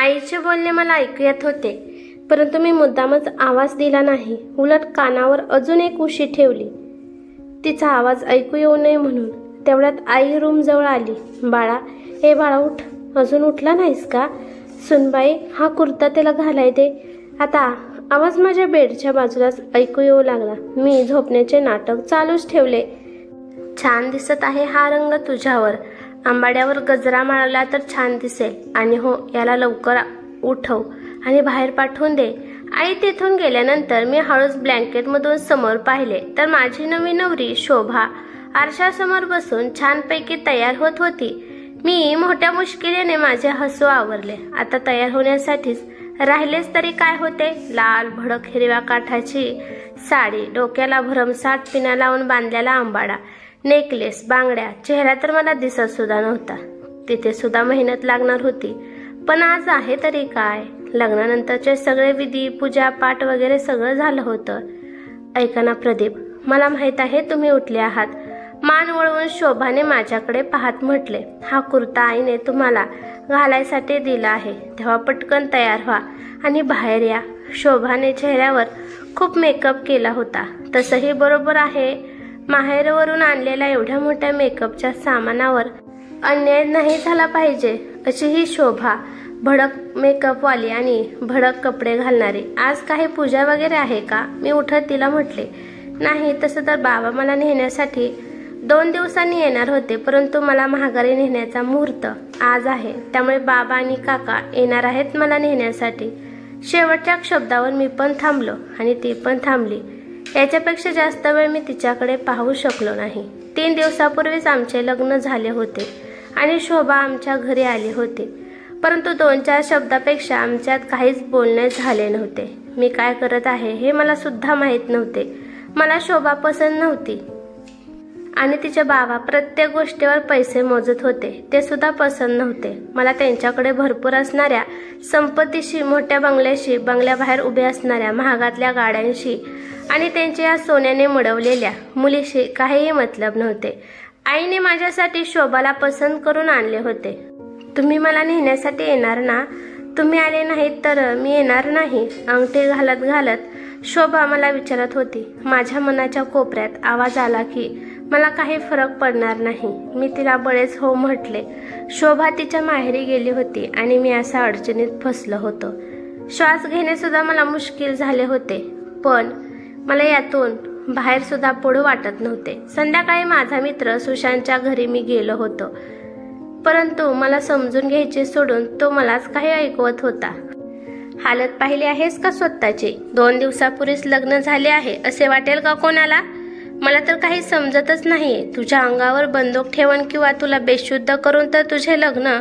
आईचे बोलणे मला ऐकू येत होते, परंतु मी मुद्दामच आवाज दिला नाही. उलट कानावर अजून एक उशी ठेवली, तिचा आवाज ऐकू येऊ नये म्हणून. तेवढ्यात आई रूम जवळ आली. बाळा, हे बाळा उठ, अजून उठला नाहीस का? सुनबाई, हा कुर्ता त्याला घालाय दे. आता आवाज माझ्या बेडच्या बाजूलाच ऐकू येऊ लागला. मी झोपण्याचे नाटक चालूच ठेवले. छान दिसत आहे हा रंग तुझ्यावर. आंबाड्यावर गजरा मारला तर छान दिसेल. आणि हो, याला लवकर उठव आणि बाहेर पाठवून दे. आई तिथून गेल्यानंतर मी हळूच ब्लँकेटमधून समोर पाहिले तर माझी नवी नवरी शोभा आरशासमोर बसून छानपैकी तयार होत होती. मी मोठ्या मुश्किलीने माझे हसू आवरले. आता तयार होण्यासाठीच राहिलेच तरी काय होते. लाल भडक हिरव्या काठाची साडी, डोक्याला भरमसाठ पिना लावून बांधलेला आंबाडा, नेकलेस, बांगड्या. चेहरा तर मला दिसत सुद्धा नव्हता. तिथे सुद्धा मेहनत लागणार होती. पण आज आहे तरी काय. लग्नानंतरचे सगळे विधी, पूजा पाठ वगैरे सगळं झालं होतं. ऐका ना प्रदीप, मला माहित आहे तुम्ही उठले आहात. मान वळवून शोभाने माझ्याकडे पाहत म्हटले, हा कुर्ता आईने तुम्हाला घालायसाठी दिला आहे. तेव्हा पटकन तयार व्हा आणि बाहेर या. शोभाने चेहऱ्यावर खूप मेकअप केला होता. तसंही बरोबर आहे, माहेरवरून आणलेल्या एवढ्या मोठ्या मेकअपच्या सामानावर अन्याय नाही झाला पाहिजे अशी ही शोभा, भडक मेकअपवाली आणि भडक कपडे घालणारी. आज काही पूजा वगैरे आहे का? मी उठत तिला म्हटले. नाही, तसं तर बाबा मला नेण्यासाठी 2 दिवसांनी येणार होते, परंतु मला महागारी नेण्याचा मुहूर्त आज आहे. त्यामुळे बाबा आणि काका येणार आहेत मला नेण्यासाठी. शेवटच्या शब्दावर मी पण थांबलो आणि ती पण थांबली. याच्यापेक्षा जास्त वेळ मी तिच्याकडे पाहू शकलो नाही. 3 दिवसापूर्वीच आमचे लग्न झाले होते आणि शोभा आमच्या घरी आली होती, परंतु 2-4 शब्दापेक्षा आमच्यात काहीच बोलणे झाले नव्हते. मी काय करत आहे हे मला सुद्धा माहीत नव्हते. मला शोभा पसंत नव्हती आणि तिचे बाबा प्रत्येक गोष्टीवर पैसे मोजत होते, ते सुद्धा पसंत नव्हते. मला त्यांच्याकडे भरपूर असणाऱ्या संपत्तीशी, मोठ्या बंगल्याशी, बंगल्याबाहेर उभ्या असणाऱ्या महागातल्या गाड्यांशी आणि त्यांच्या या सोन्याने मडवलेल्या मुलीशी काहीही मतलब नव्हते. आईने माझ्यासाठी शोभाला पसंत करून आणले होते. तुम्ही मला नेण्यासाठी येणार ना? तुम्ही आले नाहीत तर मी येणार नाही, अंगठी घालत घालत शोभा मला विचारत होती. माझ्या मनाच्या कोपऱ्यात आवाज आला की मला काही फरक पडणार नाही. मी तिला बळेच हो म्हटले. शोभा तिच्या माहेरी गेली होती आणि मी असा अडचणीत फसलो होतो. श्वास घेणे सुद्धा मला मुश्किल झाले होते, पण मला यातून बाहेर सुद्धा पडू वाटत नव्हते. संध्याकाळी माझा मित्र सुशांतच्या घरी मी गेलो होतो, परंतु मला समजून घ्यायचे सोडून तो मलाच काही ऐकवत होता. हालत पाहिली आहेस का स्वतःची? 2 दिवसापूर्वीच लग्न झाले आहे असे वाटेल का कोणाला? मला तर काही समजतच नाहीये. तुझ्या अंगावर बंदूक ठेवून किंवा तुला बेशुद्ध करून तर तुझे लग्न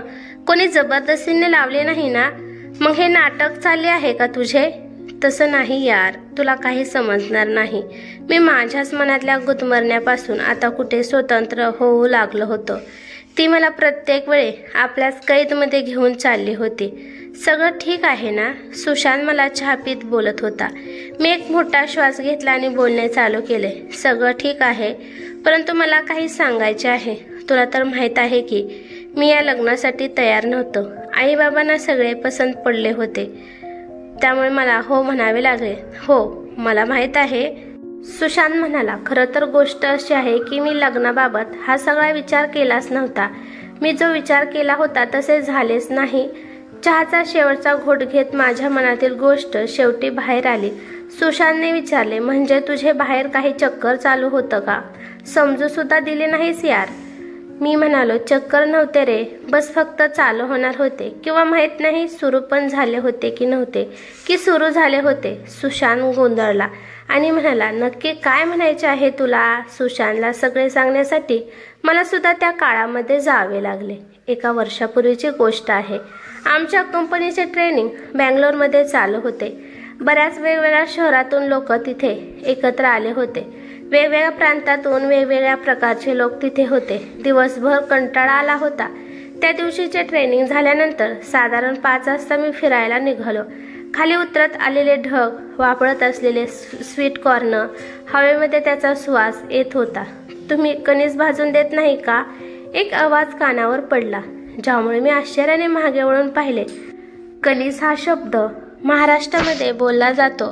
कोणी जबरदस्तीने लावले नाही ना? मग हे नाटक चालले आहे का तुझे? तसं नाही यार, तुला काही समजणार नाही. मी माझ्याच मनातल्या गुदमरण्यापासून आता कुठे स्वतंत्र होऊ लागलो होतो. ती मला प्रत्येक वेळी आपल्याच कैदमध्ये घेऊन चालली होती. सगळं ठीक आहे ना? सुशांत मला चहा पीत बोलत होता. मी एक मोठा श्वास घेतला आणि बोलणे चालू केले. सगळं ठीक आहे, परंतु मला काही सांगायचे आहे. तुला तर माहीत आहे की मी या लग्नासाठी तयार नव्हतो. आई बाबांना सगळे पसंत पडले होते, त्यामुळे मला हो म्हणावे लागले. हो, मला माहीत आहे, सुशांत म्हणाला. खरं तर गोष्ट अशी आहे की मी लग्नाबाबत हा सगळा विचार केलाच नव्हता. मी जो विचार केला होता तसे झालेच नाही. चहाचा शेवटचा घोट घेत माझ्या मनातील गोष्ट शेवटी बाहेर आली. सुशांतने विचारले, म्हणजे तुझे बाहेर काही चक्कर चालू होतं का? समजू सुद्धा दिले नाहीस यार. मी म्हणालो, चक्कर नव्हते रे, बस फक्त चालू होणार होते, किंवा माहीत नाही सुरू पण झाले होते की नव्हते, की सुरू झाले होते. सुशांत गोंधळला आणि म्हणाला, नक्की काय म्हणायचे आहे तुला? सुशांतला सगळे सांगण्यासाठी मला सुद्धा त्या काळामध्ये जावे लागले. 1 वर्षापूर्वीची गोष्ट आहे. आमच्या कंपनीचे ट्रेनिंग बँगलोरमध्ये चालू होते. बऱ्याच वेगवेगळ्या शहरातून लोक तिथे एकत्र आले होते. वेगवेगळ्या प्रांतातून वेगवेगळ्या प्रकारचे लोक तिथे होते. दिवसभर कंटाळा आला होता. त्या दिवशीचे ट्रेनिंग झाल्यानंतर साधारण 5 वाजता मी फिरायला निघालो. खाली उतरत आलेले ढग, वापरत असलेले स्वीट कॉर्न, हवेमध्ये त्याचा सुवास येत होता. तुम्ही कणीस भाजून देत नाही का? एक आवाज कानावर पडला, ज्यामुळे मी आश्चर्याने मागे वळून पाहिले. कलीस हा शब्द महाराष्ट्रामध्ये बोलला जातो,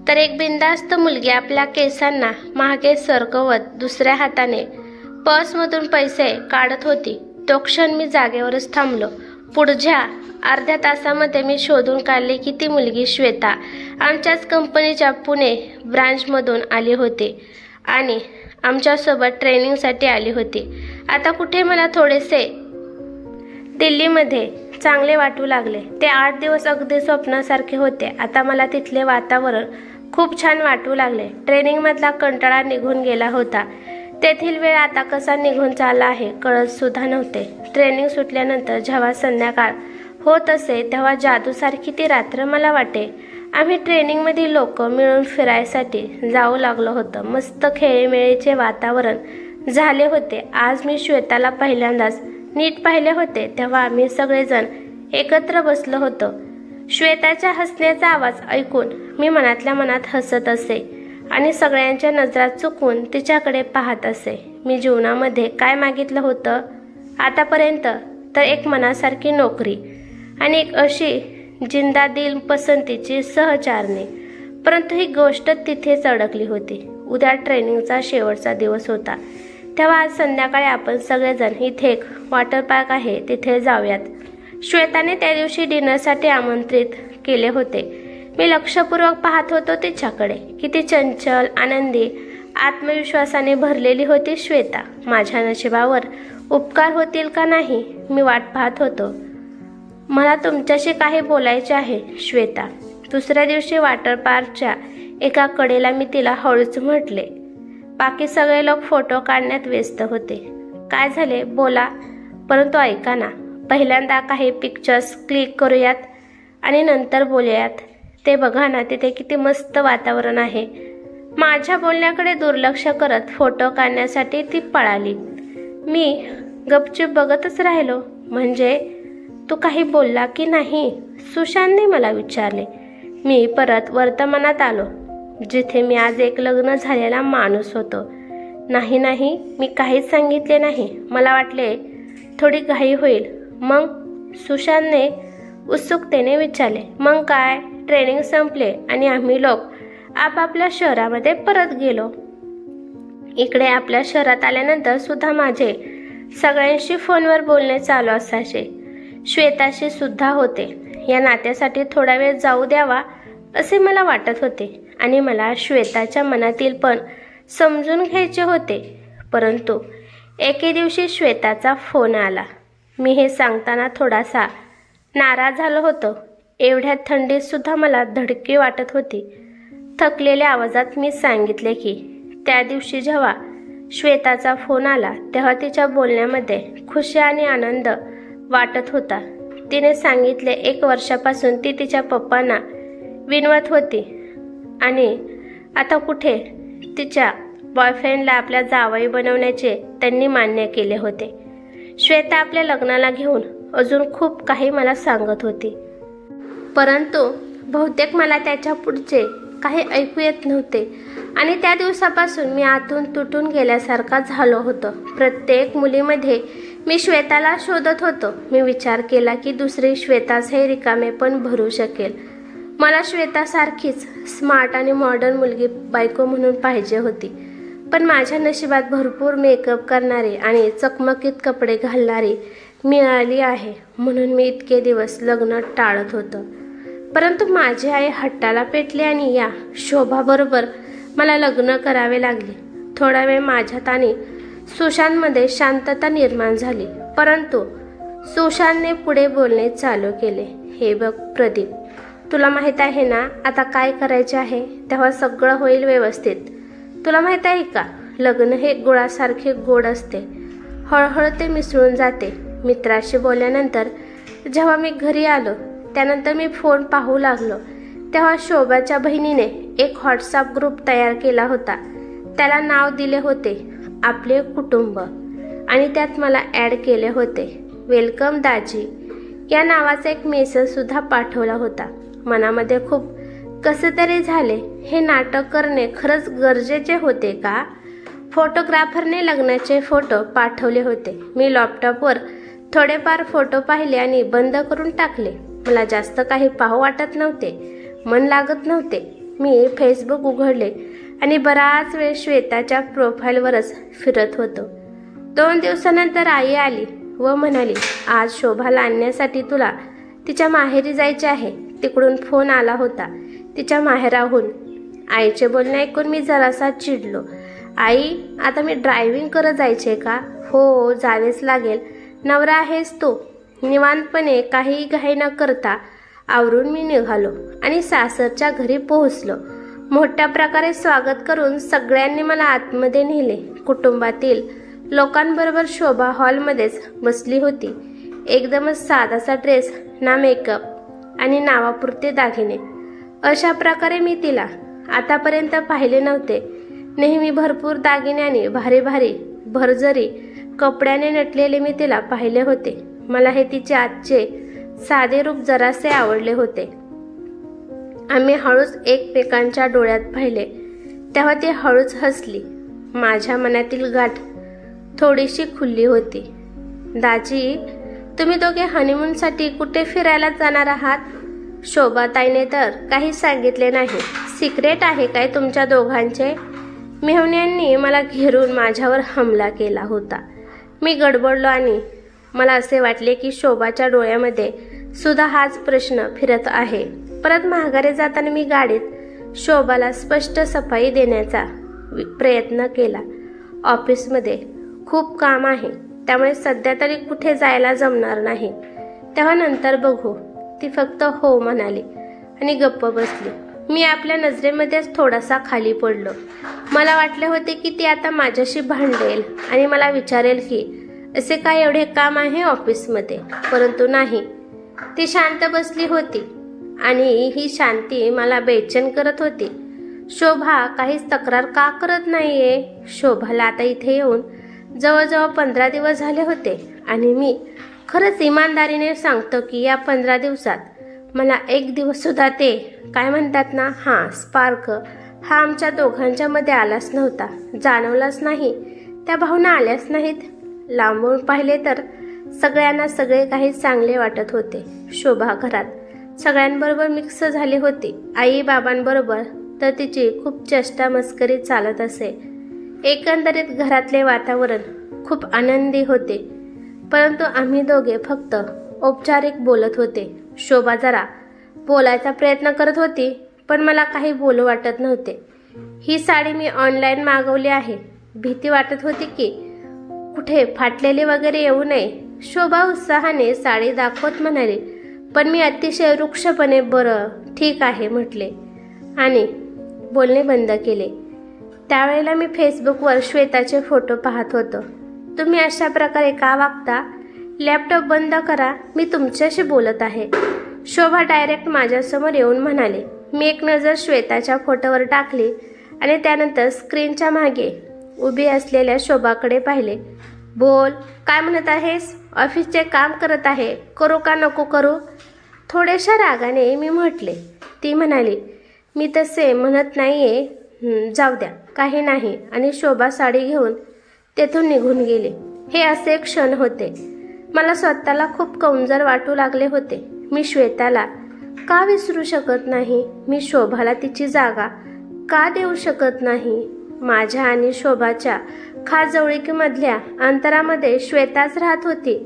तर एक बिनधास्त मुलगी आपल्या केसांना मागे सरकवत दुसऱ्या हाताने पर्समधून पैसे काढत होती. तो क्षण मी जागेवरच थांबलो. पुढच्या अर्ध्या तासामध्ये मी शोधून काढले की ती मुलगी श्वेता आमच्याच कंपनीच्या पुणे ब्रांचमधून आली होती आणि आमच्यासोबत ट्रेनिंगसाठी आली होती. आता कुठे मला थोडेसे दिल्लीमध्ये चांगले वाटू लागले. ते 8 दिवस अगदी स्वप्नासारखे होते. आता मला तिथले वातावरण खूप छान वाटू लागले. ट्रेनिंगमधला कंटाळा निघून गेला होता. तेथील वेळ आता कसा निघून चालला आहे कळत सुद्धा नव्हते. ट्रेनिंग सुटल्यानंतर जेव्हा संध्याकाळ होत असे तेव्हा जादूसारखी ती रात्र मला वाटे. आम्ही ट्रेनिंगमधील लोक मिळून फिरायसाठी जाऊ लागलो होतं. मस्त खेळीमेळीचे वातावरण झाले होते. आज मी श्वेताला पहिल्यांदाच नीट पाहिले होते तेव्हा आम्ही सगळेजण एकत्र बसलो होतो. श्वेताच्या हसण्याचा आवाज ऐकून मी मनातल्या मनात हसत असे आणि सगळ्यांच्या नजरा चुकवून तिच्याकडे पाहत असे. मी जीवनामध्ये काय मागितलं होतं आतापर्यंत तर एक मनासारखी नोकरी आणि एक अशी जिंदा दिल पसंतीची सहचारणी. परंतु ही गोष्ट तिथेच अडकली होती. उद्या ट्रेनिंगचा शेवटचा दिवस होता. तेव्हा आज संध्याकाळी आपण सगळेजण इथे एक वॉटर पार्क आहे तिथे जाऊयात. श्वेताने त्या दिवशी डिनरसाठी आमंत्रित केले होते. मी लक्षपूर्वक पाहत होतो तिच्याकडे. किती चंचल, आनंदी, आत्मविश्वासाने भरलेली होती श्वेता. माझ्या नशिबावर उपकार होतील का नाही मी वाट पाहत होतो. मला तुमच्याशी काही बोलायचे आहे श्वेता. दुसऱ्या दिवशी वॉटर पार्कच्या एका कडेला मी तिला हळूच म्हटले. बाकी सगळे लोक फोटो काढण्यात व्यस्त होते. काय झाले बोला, परंतु ऐका ना, पहिल्यांदा काही पिक्चर्स क्लिक करूयात आणि नंतर बोलूयात. ते बघा ना तिथे किती मस्त वातावरण आहे. माझ्या बोलण्याकडे दुर्लक्ष करत फोटो काढण्यासाठी ती पळाली. मी गपचूप बघतच राहिलो. म्हणजे तू काही बोलला की नाही सुशांतने मला विचारले. मी परत वर्तमानात आलो जिथे मी आज एक लग्न झालेला माणूस होतो. नाही मी काहीच सांगितले नाही. मला वाटले थोडी घाई होईल. मग सुशांतने उत्सुकतेने विचारले. मग काय, ट्रेनिंग संपले आणि आम्ही लोक आपापल्या शहरामध्ये परत गेलो. इकडे आपल्या शहरात आल्यानंतर सुद्धा माझे सगळ्यांशी फोनवर बोलणे चालू असायचे. श्वेताशी सुद्धा होते. या नात्यासाठी थोडा वेळ जाऊ द्यावा असे मला वाटत होते आणि मला श्वेताच्या मनातील पण समजून घ्यायचे होते. परंतु एके दिवशी श्वेताचा फोन आला. मी हे सांगताना थोडासा नाराज झालो होतो. एवढ्या थंडीत सुद्धा मला धडकी वाटत होती. थकलेल्या आवाजात मी सांगितले की त्या दिवशी जेव्हा श्वेताचा फोन आला तेव्हा तिच्या बोलण्यामध्ये खुशी आणि आनंद वाटत होता. तिने सांगितले 1 वर्षापासून ती तिच्या पप्पांना विनवत होती आणि आता कुठे तिच्या बॉयफ्रेंडला आपल्या जावई बनवण्याचे त्यांनी मान्य केले होते. श्वेता आपल्या लग्नाला घेऊन अजून खूप काही मला सांगत होती. परंतु बहुतेक मला त्याच्या पुढचे काही ऐकू येत नव्हते आणि त्या दिवसापासून मी आतून तुटून गेल्यासारखा झालो होतो. प्रत्येक मुलीमध्ये मी श्वेताला शोधत होतो. मी विचार केला की दुसरी श्वेताच हे रिकामे पण भरू शकेल. मला श्वेतासारखीच स्मार्ट आणि मॉडर्न मुलगी बायको म्हणून पाहिजे होती. पण माझ्या नशिबात भरपूर मेकअप करणारी आणि चकमकीत कपडे घालणारी मिळाली आहे. म्हणून मी इतके दिवस लग्न टाळत होतो. परंतु माझी आई हट्टाला पेटली आणि या शोभाबरोबर मला लग्न करावे लागले. थोडा वेळ माझ्यात आणि सुशांतमध्ये शांतता निर्माण झाली. परंतु सुशांतने पुढे बोलणे चालू केले. हे बघ प्रदीप, तुला माहीत आहे ना आता काय करायचे आहे, तेव्हा सगळं होईल व्यवस्थित. तुला माहीत आहे का, लग्न हे गुळासारखे गोड असते. हळूहळू ते मिसळून जाते. मित्राशी बोलल्यानंतर जेव्हा मी घरी आलो त्यानंतर मी फोन पाहू लागलो तेव्हा शोभाच्या बहिणीने एक व्हॉट्सअप ग्रुप तयार केला होता. त्याला नाव दिले होते आपले कुटुंब आणि त्यात मला ॲड केले होते. वेलकम दाजी या नावाचा एक मेसेज सुद्धा पाठवला होता. मनामध्ये खूप कसे तरी झाले. हे नाटक करणे खरंच गरजेचे होते का? फोटोग्राफरने लग्नाचे फोटो पाठवले होते. मी लॅपटॉपवर थोडेफार फोटो पाहिले आणि बंद करून टाकले. मला जास्त काही पाहू वाटत नव्हते, मन लागत नव्हते. मी फेसबुक उघडले आणि बराच वेळ श्वेताच्या प्रोफाईलवरच फिरत होतो. 2 दिवसानंतर आई आली व म्हणाली, आज शोभाला आणण्यासाठी तुला तिच्या माहेरी जायचे आहे. तिकडून फोन आला होता तिच्या माहेराहून. आईचे बोलणे ऐकून मी जरासा चिडलो. आई, आता मी ड्रायव्हिंग करत जायचे का? हो, जावेच लागेल. नवरा आहेस तू. निवांतपणे काही घाई न करता आवरून मी निघालो आणि सासरच्या घरी पोहोचलो. मोठ्या प्रकारे स्वागत करून सगळ्यांनी मला आतमध्ये नेले. कुटुंबातील लोकांबरोबर शोभा हॉलमध्येच बसली होती. एकदमच साधासा ड्रेस, ना मेकअप आणि नावापुरते दागिने. अशा प्रकारे मी तिला आतापर्यंत पाहिले नव्हते. नेहमी भरपूर दागिन्याने भारी भारी भरजरी कपड्याने नटलेले मी तिला पाहिले होते. मला हे तिचे आजचे साधे रूप जरासे आवडले होते. आम्ही हळूच एकमेकांच्या डोळ्यात पाहिले तेव्हा ती हळूच हसली. माझ्या मनातील गाठ थोडीशी खुलली होती. दाजी, तुम्ही दोघे हनीमूनसाठी कुठे फिरायला जाणार आहात? शोभाताईने तर काही सांगितले नाही. सिक्रेट आहे काय तुमच्या दोघांचे? मेहुण्यांनी मला घेरून माझ्यावर हमला केला होता. मी गडबडलो आणि मला असे वाटले की शोभाच्या डोळ्यामध्ये सुद्धा हाच प्रश्न फिरत आहे. परत माघारी जाताना मी गाडीत शोभाला स्पष्ट सफाई देण्याचा प्रयत्न केला. ऑफिसमध्ये खूप काम आहे, त्यामुळे सध्या तरी कुठे जायला जमणार नाही. तेव्हा नंतर बघू. ती फक्त हो म्हणाली आणि गप्प बसली. मी आपल्या नजरेमध्येच थोडासा खाली पडलो. मला वाटले होते की ती आता माझ्याशी भांडेल आणि मला विचारेल की असे काय एवढे काम आहे ऑफिसमध्ये, परंतु नाही. ती शांत बसली होती आणि ही शांती मला बेचैन करत होती. शोभा काहीच तक्रार का करत नाहीये? शोभाला आता इथे येऊन जवळजवळ 15 दिवस झाले होते आणि मी खरंच इमानदारीने सांगतो की या 15 दिवसात मला एक दिवस सुद्धा ते काय म्हणतात ना, स्पार्क हा आमच्या दोघांच्या मध्ये आलाच नव्हता, जाणवलाच नाही. त्या भावना आल्याच नाहीत. लांबून पाहिले तर सगळ्यांना सगळे काही चांगले वाटत होते. शोभा घरात सगळ्यांबरोबर मिक्स झाली होती. आई बाबांबरोबर तर तिची खूप चेष्टा मस्करी चालत असे. एकंदरीत घरातले वातावरण खूप आनंदी होते. परंतु आम्ही दोघे फक्त औपचारिक बोलत होते. शोभा जरा बोलायचा प्रयत्न करत होती, पण मला काही बोलू वाटत नव्हते. ही साडी मी ऑनलाईन मागवली आहे. भीती वाटत होती की कुठे फाटलेली वगैरे येऊ नये. शोभा उत्साहाने साडी दाखवत म्हणाली, पण मी अतिशय रुक्षपणे बरं ठीक आहे म्हटले आणि बोलणे बंद केले. त्यावेळेला मी फेसबुकवर श्वेताचे फोटो पाहत होतो. तुम्ही अशा प्रकारे का वागता? लॅपटॉप बंद करा, मी तुमच्याशी बोलत आहे. शोभा डायरेक्ट माझ्यासमोर येऊन म्हणाले. मी एक नजर श्वेताच्या फोटोवर टाकली आणि त्यानंतर स्क्रीनच्या मागे उभी असलेल्या शोभाकडे पाहिले. बोल, काय म्हणत आहेस? ऑफिसचे काम करत आहे, करू का नको करू? थोड्याशा रागाने मी म्हटले. ती म्हणाली, मी तसे म्हणत नाहीये, जाऊ द्या, काही नाही. आणि शोभा साडी घेऊन तेथून निघून गेले. हे असे क्षण होते. मला स्वतःला खूप कमजोर वाटू लागले होते. मी श्वेताला का विसरू शकत नाही? मी शोभाला तिची जागा का देऊ शकत नाही? माझ्या आणि शोभाच्या खाजवळीकीमधल्या अंतरामध्ये श्वेताच राहत होती.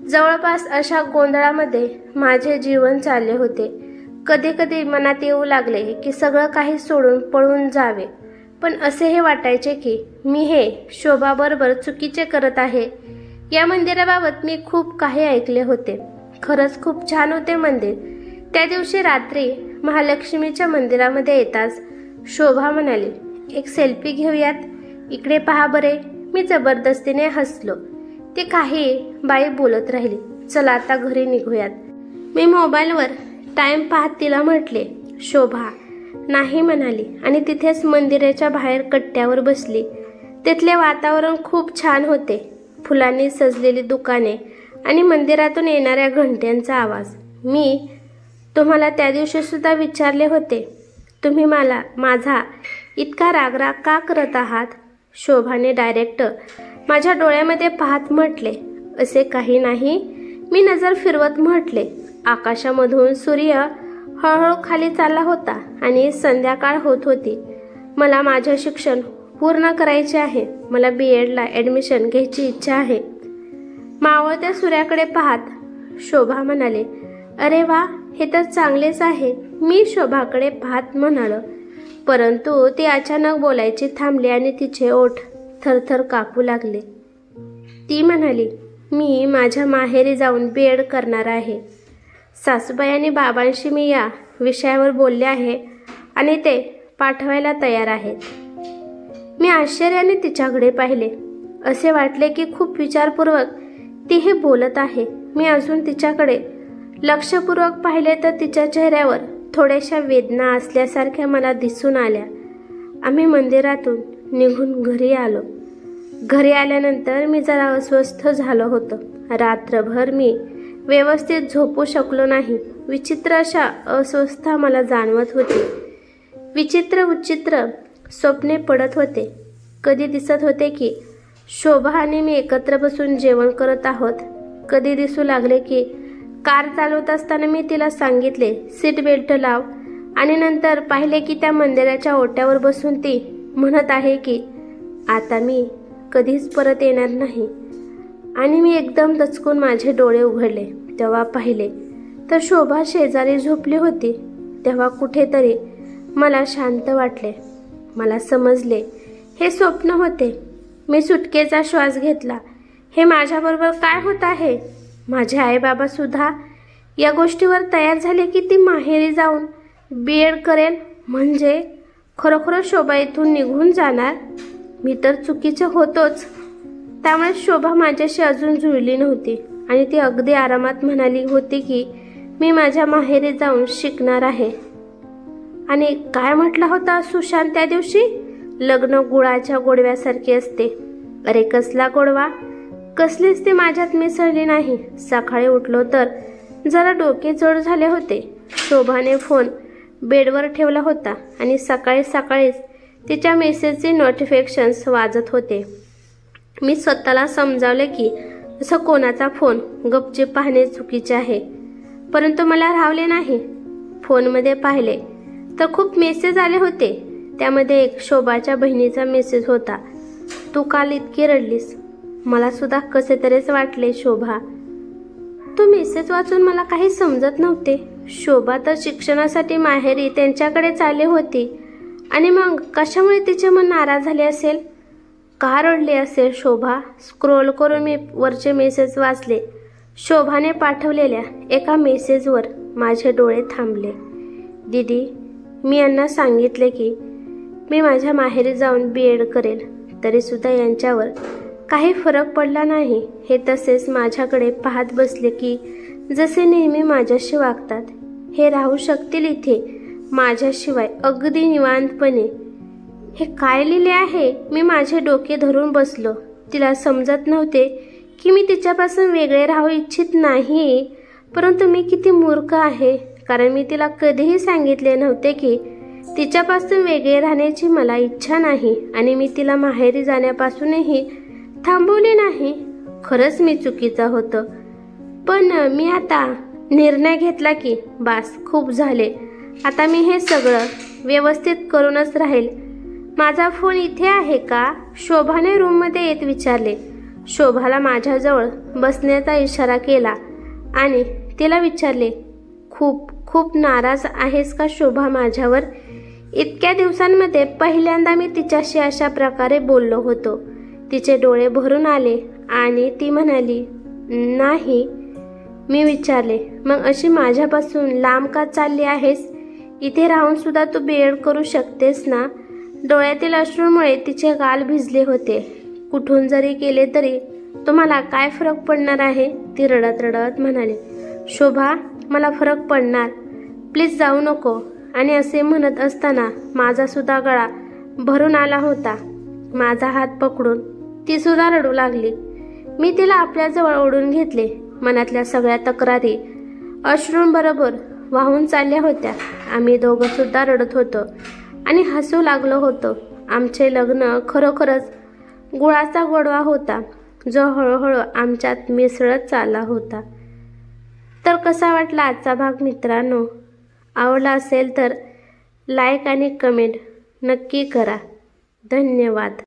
जवळपास अशा गोंधळामध्ये माझे जीवन चालले होते. कधी कधी मनात येऊ लागले की सगळं काही सोडून पळून जावे, पण असेही वाटायचे की मी हे शोभाबरोबर चुकीचे करत आहे. या मंदिराबाबत मी खूप काही ऐकले होते. खरंच खूप छान होते मंदिर. त्या दिवशी रात्री महालक्ष्मीच्या मंदिरामध्ये येताच शोभा म्हणाली, एक सेल्फी घेऊयात, इकडे पहा बरे. मी जबरदस्तीने हसलो. ती काही बाई बोलत राहिली. चला आता घरी निघूयात. मी मोबाईलवर टाइम पाहत तिला म्हटले. शोभा नाही म्हणाली आणि तिथेच मंदिराच्या बाहेर कट्ट्यावर बसली. तिथले वातावरण खूप छान होते. फुलांनी सजलेली दुकाने आणि मंदिरातून येणाऱ्या घंट्यांचा आवाज. मी तुम्हाला त्या दिवशी सुद्धा विचारले होते, तुम्ही मला माझा इतका रागराग का करत आहात? शोभाने डायरेक्ट माझ्या डोळ्यामध्ये पाहत म्हटले, असे काही नाही. मी नजर फिरवत म्हटले, आकाशामधून सूर्य हळूहळू खाली चालला होता आणि संध्याकाळ होत होती. मला माझे शिक्षण पूर्ण करायचे आहे. मला BEdला ॲडमिशन घ्यायची इच्छा आहे. मावळत्या सूर्याकडे पाहत शोभा म्हणाले, अरे वा, हे तर चांगलेच आहे. मी शोभाकडे पाहत म्हणालो, परंतु ती अचानक बोलायची थांबली आणि तिचे ओठ थरथर कापू लागले. ती म्हणाली, मी माझ्या माहेरी जाऊन BEd करणार आहे. सासूबाई आणि बाबांशी मी या विषयावर बोलले आहे आणि ते पाठवायला तयार आहेत. मी आश्चर्याने तिच्याकडे पाहिले. असे वाटले की खूप विचारपूर्वक ती हे बोलत आहे. मी अजून तिच्याकडे लक्षपूर्वक पाहिले तर तिच्या चेहऱ्यावर थोड्याशा वेदना असल्यासारख्या मला दिसून आल्या. आम्ही मंदिरातून निघून घरी आलो. घरी आल्यानंतर मी जरा अस्वस्थ झालो होतो. रात्रभर मी व्यवस्थित झोपू शकलो नाही. विचित्र अशा अस्वस्थता मला जाणवत होती. विचित्र स्वप्ने पडत होते. कधी दिसत होते की शोभा आणि मी एकत्र बसून जेवण करत आहोत. कधी दिसू लागले की कार चालवत असताना मी तिला सांगितले सीट बेल्ट लाव, आणि नंतर पाहिले की त्या मंदिराच्या ओट्यावर बसून ती म्हणत आहे की आता मी कधीच परत येणार नाही. आणि मी एकदम दचकून माझे डोळे उघडले. तेव्हा पाहिले तर शोभा शेजारी झोपली होती. तेव्हा कुठेतरी मला शांत वाटले. मला समजले हे स्वप्न होते. मी सुटकेचा श्वास घेतला. हे माझ्याबरोबर काय होत आहे? माझे आईबाबा सुद्धा या गोष्टीवर तयार झाले की ती माहेरी जाऊन BEd करेल. म्हणजे खरोखर शोभा इथून निघून जाणार. मी तर चुकीचे होतोच. त्यामुळे शोभा माझ्याशी अजून जुळली नव्हती आणि ती अगदी आरामात म्हणाली होती की मी माझ्या माहेरी जाऊन शिकणार आहे. आणि काय म्हटला होता सुशांत त्या दिवशी? लग्न गुळाच्या गोडव्यासारखे असते. अरे कसला गोडवा? कसलीच ती माझ्यात मिसळली नाही. सकाळी उठलो तर जरा डोके जड झाले होते. शोभाने फोन बेडवर ठेवला होता आणि सकाळीच तिच्या मेसेजचे नोटिफिकेशन्स वाजत होते. मी स्वतःला समजावले की असं कोणाचा फोन गपचीप पाहणे चुकीचे आहे, परंतु मला राहवले नाही. फोनमध्ये पाहिले तर खूप मेसेज आले होते. त्यामध्ये एक शोभाच्या बहिणीचा मेसेज होता. तू काल इतकी रडलीस. मला सुद्धा कसे तरीच वाटले. शोभा, तो मेसेज वाचून मला काही समजत नव्हते. शोभा तर शिक्षणासाठी माहेरी त्यांच्याकडे चालली होती आणि मग कशामुळे तिचे मन नाराज झाले असेल? का रडली असेल शोभा? स्क्रोल करून मी वरचे मेसेज वाचले. शोभाने पाठवलेल्या एका मेसेजवर माझे डोळे थांबले. दीदी, मी यांना सांगितले की मी माझ्या माहेरी जाऊन BEd करेल, तरीसुद्धा यांच्यावर काही फरक पडला नाही. हे तसेच माझ्याकडे पाहत बसले की जसे नेहमी माझ्याशी वागतात. हे राहू शकतील इथे माझ्याशिवाय अगदी निवांतपणे. हे काय लिहिले आहे? मी माझे डोके धरून बसलो. तिला समजत नव्हते की मी तिच्यापासून वेगळे राहू इच्छित नाही, परंतु मी किती मूर्ख आहे. कारण मी तिला कधीही सांगितले नव्हते की तिच्यापासून वेगळे राहण्याची मला इच्छा नाही आणि मी तिला माहेरी जाण्यापासूनही थांबवले नाही. खरंच मी चुकीचा होतो. पण मी आता निर्णय घेतला की बास, खूप झाले. आता मी हे सगळं व्यवस्थित करूनच राहील. माझा फोन इथे आहे का? शोभाने रूममध्ये येत विचारले. शोभाला माझ्याजवळ बसण्याचा इशारा केला आणि तिला विचारले, खूप नाराज आहेस का शोभा माझ्यावर? इतक्या दिवसांमध्ये पहिल्यांदा मी तिच्याशी अशा प्रकारे बोललो होतो. तिचे डोळे भरून आले आणि ती म्हणाली, नाही. मी विचारले, मग अशी माझ्यापासून लांब का चालली आहेस? इथे राहून सुद्धा तू BEd करू शकतेस ना? डोळ्यातील अश्रूमुळे तिचे गाल भिजले होते. कुठून जरी केले तरी तुम्हाला काय फरक पडणार आहे? ती रडत रडत म्हणाली. शोभा, मला फरक पडणार. प्लीज जाऊ नको. आणि असे म्हणत असताना माझा सुद्धा गळा भरून आला होता. माझा हात पकडून ती सुद्धा रडू लागली. मी तिला आपल्याजवळ ओढून घेतले. मनातल्या सगळ्या तक्रारी अश्रूंबरोबर वाहून चालल्या होत्या. आम्ही दोघं सुद्धा रडत होतो आणि हसू लागलो होतो. आमचे लग्न खरोखरच गुळाचा गोडवा होता, जो हळूहळू आमच्यात मिसळत चालला होता. तर तर कसा वाटला आजचा भाग मित्रांनो? आवडला असेल तर लाईक आणि कमेंट नक्की करा. धन्यवाद.